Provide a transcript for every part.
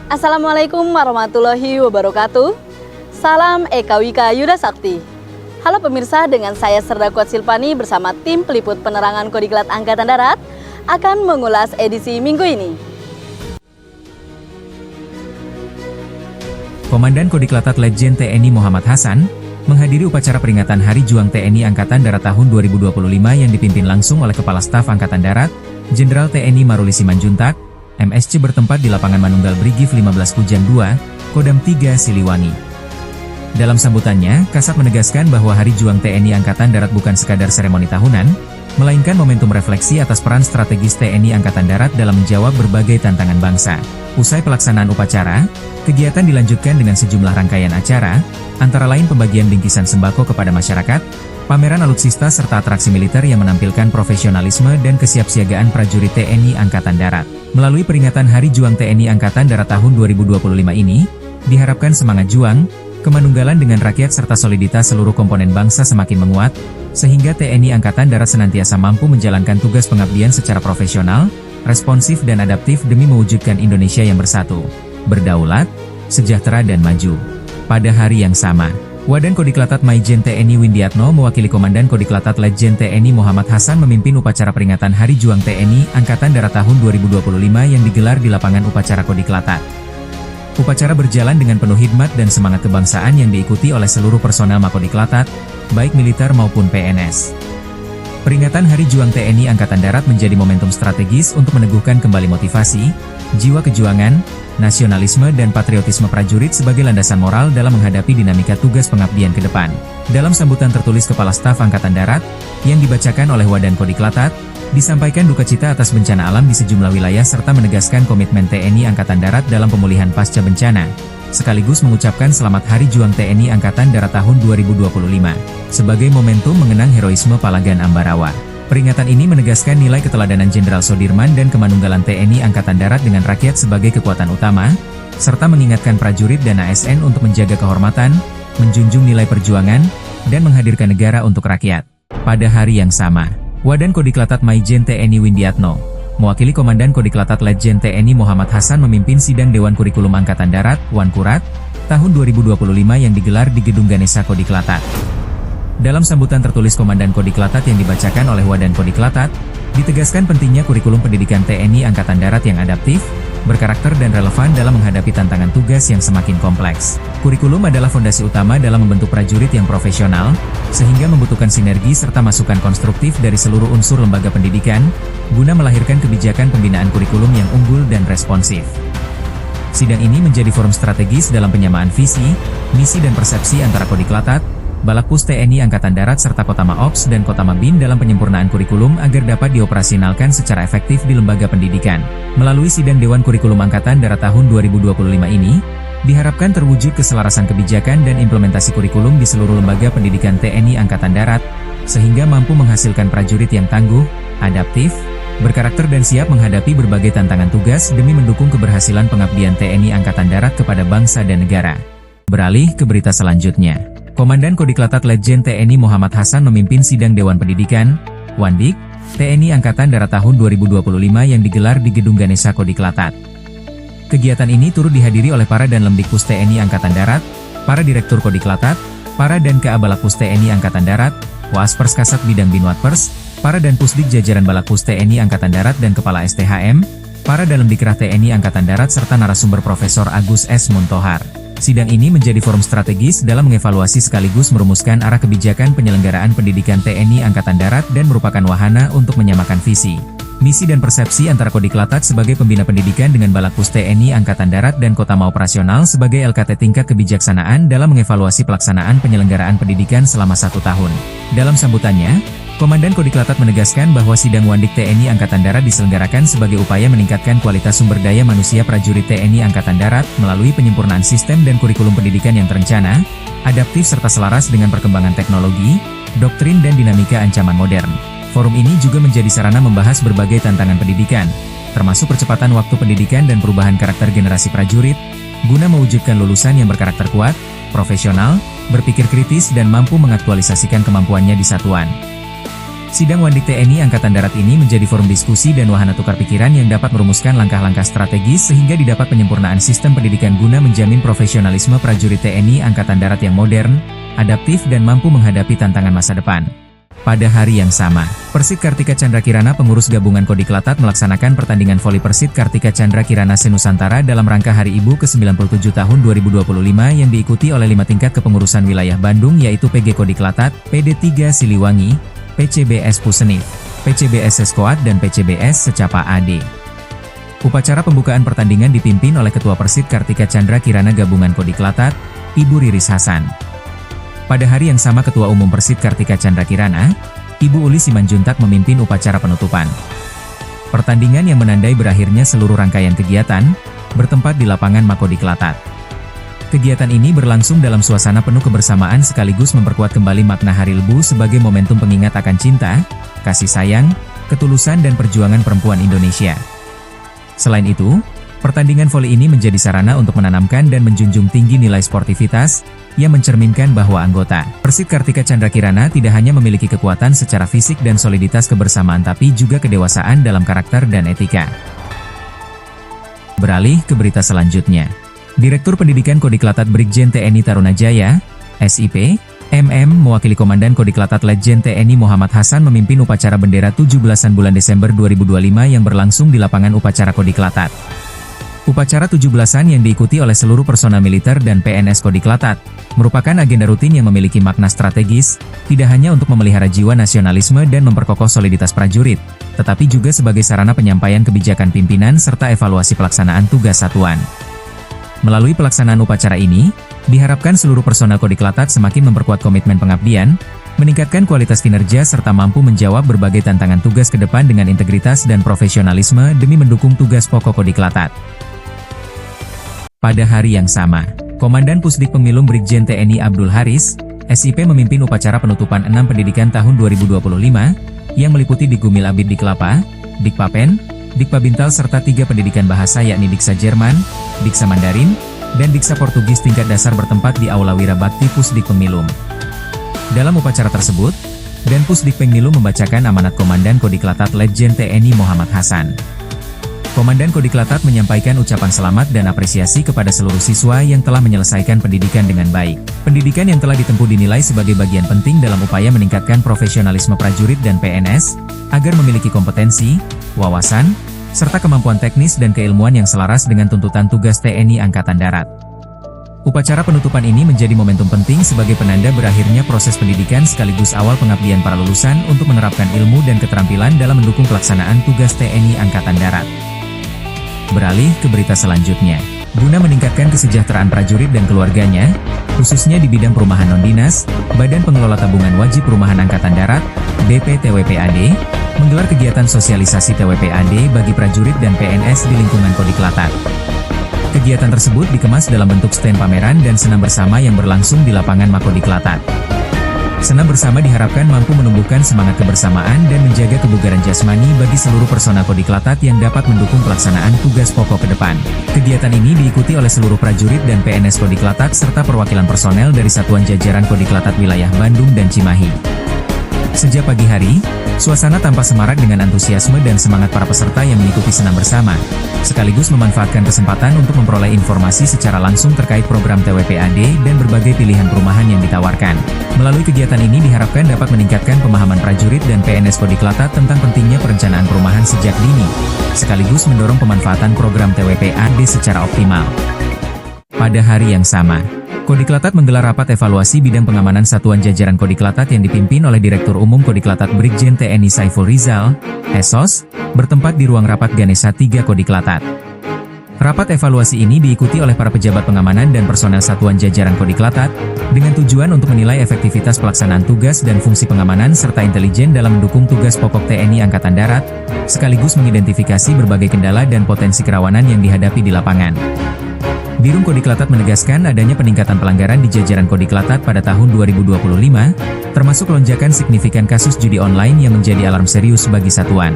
Assalamualaikum warahmatullahi wabarakatuh. Salam Eka Wika Yuda Sakti. Halo pemirsa, dengan saya Serda Kuat Silpani bersama tim peliput penerangan Kodiklat Angkatan Darat akan mengulas edisi minggu ini. Komandan Kodiklatat Letjen TNI Muhammad Hasan menghadiri upacara peringatan Hari Juang TNI Angkatan Darat tahun 2025 yang dipimpin langsung oleh Kepala Staf Angkatan Darat, Jenderal TNI Maruli Simanjuntak, MSc bertempat di lapangan Manunggal Brigif 15 Kujang 2, Kodam 3 Siliwangi. Dalam sambutannya, Kasat menegaskan bahwa Hari Juang TNI Angkatan Darat bukan sekadar seremoni tahunan, melainkan momentum refleksi atas peran strategis TNI Angkatan Darat dalam menjawab berbagai tantangan bangsa. Usai pelaksanaan upacara, kegiatan dilanjutkan dengan sejumlah rangkaian acara, antara lain pembagian bingkisan sembako kepada masyarakat, pameran alutsista serta atraksi militer yang menampilkan profesionalisme dan kesiapsiagaan prajurit TNI Angkatan Darat. Melalui peringatan Hari Juang TNI Angkatan Darat tahun 2025 ini, diharapkan semangat juang, kemanunggalan dengan rakyat serta soliditas seluruh komponen bangsa semakin menguat, sehingga TNI Angkatan Darat senantiasa mampu menjalankan tugas pengabdian secara profesional, responsif dan adaptif demi mewujudkan Indonesia yang bersatu, berdaulat, sejahtera dan maju. Pada hari yang sama, Wadan Kodiklatat Maijen TNI Windiatno mewakili Komandan Kodiklatat Letjen TNI Muhammad Hasan memimpin upacara peringatan Hari Juang TNI Angkatan Darat tahun 2025 yang digelar di lapangan upacara Kodiklatat. Upacara berjalan dengan penuh hikmat dan semangat kebangsaan yang diikuti oleh seluruh personel Makodiklatat, baik militer maupun PNS. Peringatan Hari Juang TNI Angkatan Darat menjadi momentum strategis untuk meneguhkan kembali motivasi, jiwa kejuangan, nasionalisme dan patriotisme prajurit sebagai landasan moral dalam menghadapi dinamika tugas pengabdian ke depan. Dalam sambutan tertulis Kepala Staf Angkatan Darat, yang dibacakan oleh Wadan Kodiklatat, disampaikan duka cita atas bencana alam di sejumlah wilayah serta menegaskan komitmen TNI Angkatan Darat dalam pemulihan pasca bencana, sekaligus mengucapkan Selamat Hari Juang TNI Angkatan Darat tahun 2025, sebagai momentum mengenang heroisme Palagan Ambarawa. Peringatan ini menegaskan nilai keteladanan Jenderal Soedirman dan kemanunggalan TNI Angkatan Darat dengan rakyat sebagai kekuatan utama, serta mengingatkan prajurit dan ASN untuk menjaga kehormatan, menjunjung nilai perjuangan, dan menghadirkan negara untuk rakyat. Pada hari yang sama, Wadan Kodiklatat Maijen TNI Windiatno, mewakili Komandan Kodiklatat Letjen TNI Muhammad Hasan memimpin sidang Dewan Kurikulum Angkatan Darat, Wankurat, tahun 2025 yang digelar di Gedung Ganesha Kodiklatat. Dalam sambutan tertulis Komandan Kodiklatat yang dibacakan oleh Wadan Kodiklatat, ditegaskan pentingnya kurikulum pendidikan TNI Angkatan Darat yang adaptif, berkarakter dan relevan dalam menghadapi tantangan tugas yang semakin kompleks. Kurikulum adalah fondasi utama dalam membentuk prajurit yang profesional, sehingga membutuhkan sinergi serta masukan konstruktif dari seluruh unsur lembaga pendidikan, guna melahirkan kebijakan pembinaan kurikulum yang unggul dan responsif. Sidang ini menjadi forum strategis dalam penyamaan visi, misi dan persepsi antara Kodiklatat, Balakpus TNI Angkatan Darat serta Kota Maops dan Kota Mabin dalam penyempurnaan kurikulum agar dapat dioperasionalkan secara efektif di lembaga pendidikan. Melalui sidang Dewan Kurikulum Angkatan Darat tahun 2025 ini, diharapkan terwujud keselarasan kebijakan dan implementasi kurikulum di seluruh lembaga pendidikan TNI Angkatan Darat, sehingga mampu menghasilkan prajurit yang tangguh, adaptif, berkarakter dan siap menghadapi berbagai tantangan tugas demi mendukung keberhasilan pengabdian TNI Angkatan Darat kepada bangsa dan negara. Beralih ke berita selanjutnya. Komandan Kodiklatat Letjen TNI Muhammad Hasan memimpin sidang Dewan Pendidikan, Wandik, TNI Angkatan Darat tahun 2025 yang digelar di Gedung Ganesha Kodiklatat. Kegiatan ini turut dihadiri oleh para Danlemdikpus TNI Angkatan Darat, para Direktur Kodiklatat, para dan KA Balakpus TNI Angkatan Darat, Waspers Kasat Bidang Binwatpers, para Danpusdik jajaran Balakpus TNI Angkatan Darat dan Kepala STHM, para Dalemdikrah TNI Angkatan Darat serta narasumber Profesor Agus S. Muntohar. Sidang ini menjadi forum strategis dalam mengevaluasi sekaligus merumuskan arah kebijakan penyelenggaraan pendidikan TNI Angkatan Darat dan merupakan wahana untuk menyamakan visi, misi dan persepsi antara Kodiklatat sebagai pembina pendidikan dengan Balakpus TNI Angkatan Darat dan Kota Operasional sebagai LKT tingkat kebijaksanaan dalam mengevaluasi pelaksanaan penyelenggaraan pendidikan selama 1 tahun. Dalam sambutannya, Komandan Kodiklatat menegaskan bahwa sidang Wandik TNI Angkatan Darat diselenggarakan sebagai upaya meningkatkan kualitas sumber daya manusia prajurit TNI Angkatan Darat melalui penyempurnaan sistem dan kurikulum pendidikan yang terencana, adaptif serta selaras dengan perkembangan teknologi, doktrin dan dinamika ancaman modern. Forum ini juga menjadi sarana membahas berbagai tantangan pendidikan, termasuk percepatan waktu pendidikan dan perubahan karakter generasi prajurit, guna mewujudkan lulusan yang berkarakter kuat, profesional, berpikir kritis dan mampu mengaktualisasikan kemampuannya di satuan. Sidang Wandik TNI Angkatan Darat ini menjadi forum diskusi dan wahana tukar pikiran yang dapat merumuskan langkah-langkah strategis sehingga didapat penyempurnaan sistem pendidikan guna menjamin profesionalisme prajurit TNI Angkatan Darat yang modern, adaptif dan mampu menghadapi tantangan masa depan. Pada hari yang sama, Persit Kartika Chandra Kirana pengurus gabungan Kodiklatat melaksanakan pertandingan voli Persit Kartika Chandra Kirana Senusantara dalam rangka Hari Ibu ke-97 tahun 2025 yang diikuti oleh 5 tingkat kepengurusan wilayah Bandung yaitu PG Kodiklatat, PD 3 Siliwangi, PCBS Pusenif, PCBS Seskoat dan PCBS Secapa AD. Upacara pembukaan pertandingan dipimpin oleh Ketua Persit Kartika Chandra Kirana Gabungan Kodiklatat, Ibu Riris Hasan. Pada hari yang sama Ketua Umum Persit Kartika Chandra Kirana, Ibu Uli Simanjuntak memimpin upacara penutupan. Pertandingan yang menandai berakhirnya seluruh rangkaian kegiatan, bertempat di lapangan Makodiklatat. Kegiatan ini berlangsung dalam suasana penuh kebersamaan sekaligus memperkuat kembali makna Hari Lebu sebagai momentum pengingat akan cinta, kasih sayang, ketulusan dan perjuangan perempuan Indonesia. Selain itu, pertandingan voli ini menjadi sarana untuk menanamkan dan menjunjung tinggi nilai sportivitas, yang mencerminkan bahwa anggota Persit Kartika Chandra Kirana tidak hanya memiliki kekuatan secara fisik dan soliditas kebersamaan tapi juga kedewasaan dalam karakter dan etika. Beralih ke berita selanjutnya. Direktur Pendidikan Kodiklatat Brigjen TNI Tarunajaya, SIP, MM mewakili Komandan Kodiklatat Letjen TNI Muhammad Hasan memimpin upacara bendera 17-an bulan Desember 2025 yang berlangsung di lapangan upacara Kodiklatat. Upacara 17-an yang diikuti oleh seluruh personel militer dan PNS Kodiklatat, merupakan agenda rutin yang memiliki makna strategis, tidak hanya untuk memelihara jiwa nasionalisme dan memperkokoh soliditas prajurit, tetapi juga sebagai sarana penyampaian kebijakan pimpinan serta evaluasi pelaksanaan tugas satuan. Melalui pelaksanaan upacara ini, diharapkan seluruh personel Kodiklatat semakin memperkuat komitmen pengabdian, meningkatkan kualitas kinerja serta mampu menjawab berbagai tantangan tugas ke depan dengan integritas dan profesionalisme demi mendukung tugas pokok Kodiklatat. Pada hari yang sama, Komandan Pusdik Pemilum Brigjen TNI Abdul Haris, SIP memimpin upacara penutupan 6 pendidikan tahun 2025, yang meliputi Digumil Abid Diklapa, Dikpapen, Dikpabintal serta 3 pendidikan bahasa yakni Diksa Jerman, Diksa Mandarin, dan Diksa Portugis tingkat dasar bertempat di Aula Wirabakti Pusdik Pemilum. Dalam upacara tersebut, Denpusdik Pemilum membacakan amanat Komandan Kodiklatat Letjen TNI Muhammad Hasan. Komandan Kodiklatat menyampaikan ucapan selamat dan apresiasi kepada seluruh siswa yang telah menyelesaikan pendidikan dengan baik. Pendidikan yang telah ditempuh dinilai sebagai bagian penting dalam upaya meningkatkan profesionalisme prajurit dan PNS, agar memiliki kompetensi, wawasan, serta kemampuan teknis dan keilmuan yang selaras dengan tuntutan tugas TNI Angkatan Darat. Upacara penutupan ini menjadi momentum penting sebagai penanda berakhirnya proses pendidikan sekaligus awal pengabdian para lulusan untuk menerapkan ilmu dan keterampilan dalam mendukung pelaksanaan tugas TNI Angkatan Darat. Beralih ke berita selanjutnya. Guna meningkatkan kesejahteraan prajurit dan keluarganya, khususnya di bidang perumahan non-dinas, Badan Pengelola Tabungan Wajib Perumahan Angkatan Darat, BPTWPAD, menggelar kegiatan sosialisasi TWPAD bagi prajurit dan PNS di lingkungan Kodiklatat. Kegiatan tersebut dikemas dalam bentuk stand pameran dan senam bersama yang berlangsung di lapangan Makodiklatat. Senam bersama diharapkan mampu menumbuhkan semangat kebersamaan dan menjaga kebugaran jasmani bagi seluruh personel Kodiklatat yang dapat mendukung pelaksanaan tugas pokok ke depan. Kegiatan ini diikuti oleh seluruh prajurit dan PNS Kodiklatat serta perwakilan personel dari satuan jajaran Kodiklatat wilayah Bandung dan Cimahi. Sejak pagi hari, suasana tampak semarak dengan antusiasme dan semangat para peserta yang mengikuti senam bersama, sekaligus memanfaatkan kesempatan untuk memperoleh informasi secara langsung terkait program TWPAD dan berbagai pilihan perumahan yang ditawarkan. Melalui kegiatan ini diharapkan dapat meningkatkan pemahaman prajurit dan PNS Kodiklatat tentang pentingnya perencanaan perumahan sejak dini, sekaligus mendorong pemanfaatan program TWPAD secara optimal. Pada hari yang sama, Kodiklatat menggelar rapat evaluasi bidang pengamanan satuan jajaran Kodiklatat yang dipimpin oleh Direktur Umum Kodiklatat Brigjen TNI Saiful Rizal, SOS, bertempat di ruang rapat Ganesha 3 Kodiklatat. Rapat evaluasi ini diikuti oleh para pejabat pengamanan dan personel satuan jajaran Kodiklatat, dengan tujuan untuk menilai efektivitas pelaksanaan tugas dan fungsi pengamanan serta intelijen dalam mendukung tugas pokok TNI Angkatan Darat, sekaligus mengidentifikasi berbagai kendala dan potensi kerawanan yang dihadapi di lapangan. Birum Kodiklatat menegaskan adanya peningkatan pelanggaran di jajaran Kodiklatat pada tahun 2025, termasuk lonjakan signifikan kasus judi online yang menjadi alarm serius bagi satuan.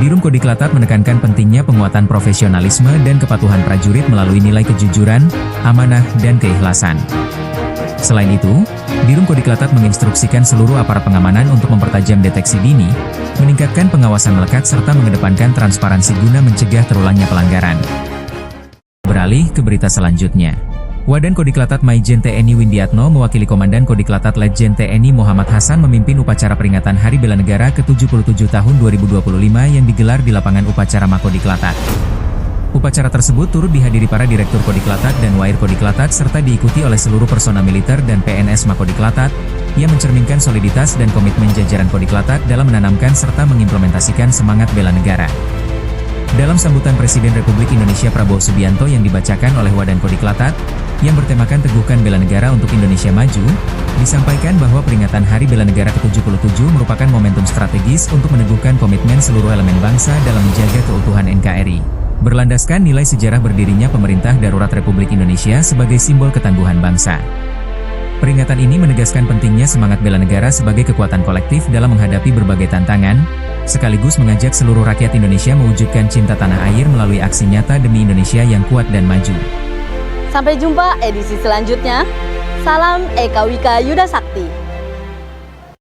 Birum Kodiklatat menekankan pentingnya penguatan profesionalisme dan kepatuhan prajurit melalui nilai kejujuran, amanah, dan keikhlasan. Selain itu, Dirut Kodiklatat menginstruksikan seluruh aparat pengamanan untuk mempertajam deteksi dini, meningkatkan pengawasan melekat serta mengedepankan transparansi guna mencegah terulangnya pelanggaran. Beralih ke berita selanjutnya. Wadan Kodiklatat Maijen TNI Windiatno mewakili Komandan Kodiklatat Letjen TNI Muhammad Hasan memimpin upacara peringatan Hari Bela Negara ke-77 tahun 2025 yang digelar di lapangan upacara Makodiklatat. Upacara tersebut turut dihadiri para Direktur Kodiklatat dan Wair Kodiklatat serta diikuti oleh seluruh personel militer dan PNS Makodiklatat yang mencerminkan soliditas dan komitmen jajaran Kodiklatat dalam menanamkan serta mengimplementasikan semangat bela negara. Dalam sambutan Presiden Republik Indonesia Prabowo Subianto yang dibacakan oleh Wadan Kodiklatat, yang bertemakan Teguhkan Bela Negara untuk Indonesia Maju, disampaikan bahwa peringatan Hari Bela Negara ke-77 merupakan momentum strategis untuk meneguhkan komitmen seluruh elemen bangsa dalam menjaga keutuhan NKRI. Berlandaskan nilai sejarah berdirinya Pemerintah Darurat Republik Indonesia sebagai simbol ketangguhan bangsa. Peringatan ini menegaskan pentingnya semangat bela negara sebagai kekuatan kolektif dalam menghadapi berbagai tantangan, sekaligus mengajak seluruh rakyat Indonesia mewujudkan cinta tanah air melalui aksi nyata demi Indonesia yang kuat dan maju. Sampai jumpa edisi selanjutnya. Salam Eka Wika Yuda Sakti.